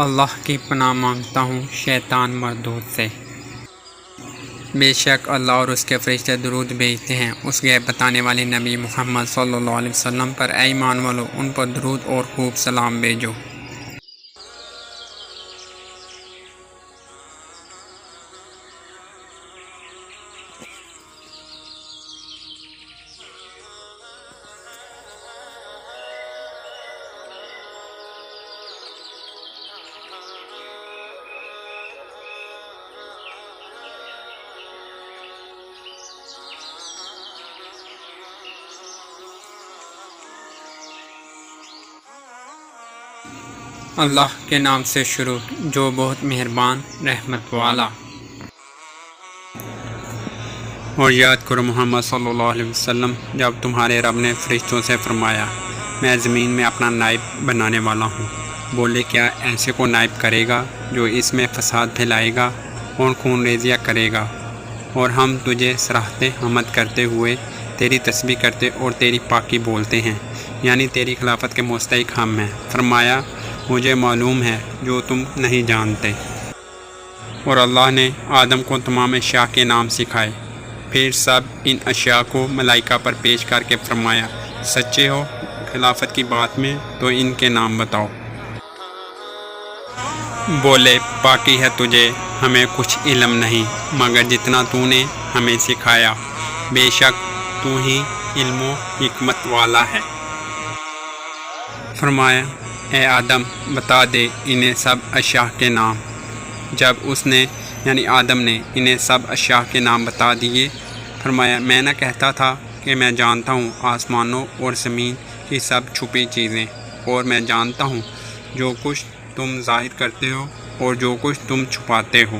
اللہ کی پناہ مانگتا ہوں شیطان مردود سے۔ بے شک اللہ اور اس کے فرشتے درود بھیجتے ہیں اس غیب بتانے والے نبی محمد صلی اللہ علیہ وسلم پر۔ اے ایمان والو، ان پر درود اور خوب سلام بھیجو۔ اللہ کے نام سے شروع جو بہت مہربان رحمت والا۔ اور یاد کرو محمد صلی اللہ علیہ وسلم جب تمہارے رب نے فرشتوں سے فرمایا میں زمین میں اپنا نائب بنانے والا ہوں۔ بولے کیا ایسے کو نائب کرے گا جو اس میں فساد پھیلائے گا اور خون ریزیاں کرے گا؟ اور ہم تجھے سراہتے حمد کرتے ہوئے تیری تسبیح کرتے اور تیری پاکی بولتے ہیں، یعنی تیری خلافت کے مستحق ہم ہیں۔ فرمایا مجھے معلوم ہے جو تم نہیں جانتے۔ اور اللہ نے آدم کو تمام اشیاء کے نام سکھائے، پھر سب ان اشیاء کو ملائکہ پر پیش کر کے فرمایا سچے ہو خلافت کی بات میں تو ان کے نام بتاؤ۔ بولے پاکی ہے تجھے، ہمیں کچھ علم نہیں مگر جتنا تو نے ہمیں سکھایا، بے شک تو ہی علم و حکمت والا ہے۔ فرمایا اے آدم بتا دے انہیں سب اشیاء کے نام۔ جب اس نے یعنی آدم نے انہیں سب اشیاء کے نام بتا دیے، فرمایا میں نہ کہتا تھا کہ میں جانتا ہوں آسمانوں اور زمین کی سب چھپی چیزیں، اور میں جانتا ہوں جو کچھ تم ظاہر کرتے ہو اور جو کچھ تم چھپاتے ہو۔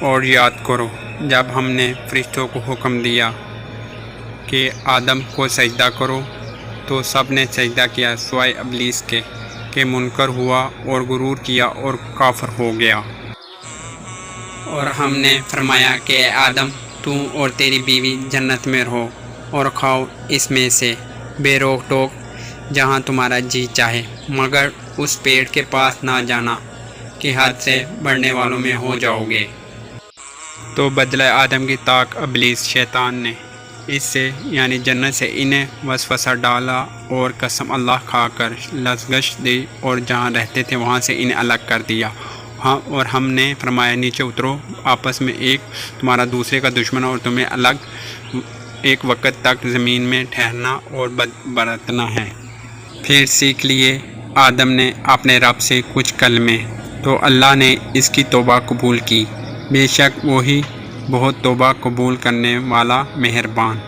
اور یاد کرو جب ہم نے فرشتوں کو حکم دیا کہ آدم کو سجدہ کرو تو سب نے سجدہ کیا سوائے ابلیس کے کہ منکر ہوا اور غرور کیا اور کافر ہو گیا۔ اور ہم نے فرمایا کہ اے آدم تو اور تیری بیوی جنت میں رہو اور کھاؤ اس میں سے بے روک ٹوک جہاں تمہارا جی چاہے، مگر اس پیڑ کے پاس نہ جانا کہ حد سے بڑھنے والوں میں ہو جاؤ گے۔ تو بدلہ آدم کی طاق ابلیس شیطان نے اس سے یعنی جنت سے انہیں وسوسہ ڈالا اور قسم اللہ کھا کر لغزش دی اور جہاں رہتے تھے وہاں سے انہیں الگ کر دیا۔ ہاں اور ہم نے فرمایا نیچے اترو، آپس میں ایک تمہارا دوسرے کا دشمن اور تمہیں الگ ایک وقت تک زمین میں ٹھہرنا اور برتنا ہے۔ پھر سیکھ لیے آدم نے اپنے رب سے کچھ کلمے تو اللہ نے اس کی توبہ قبول کی، بے شک وہی بہت توبہ قبول کرنے والا مہربان۔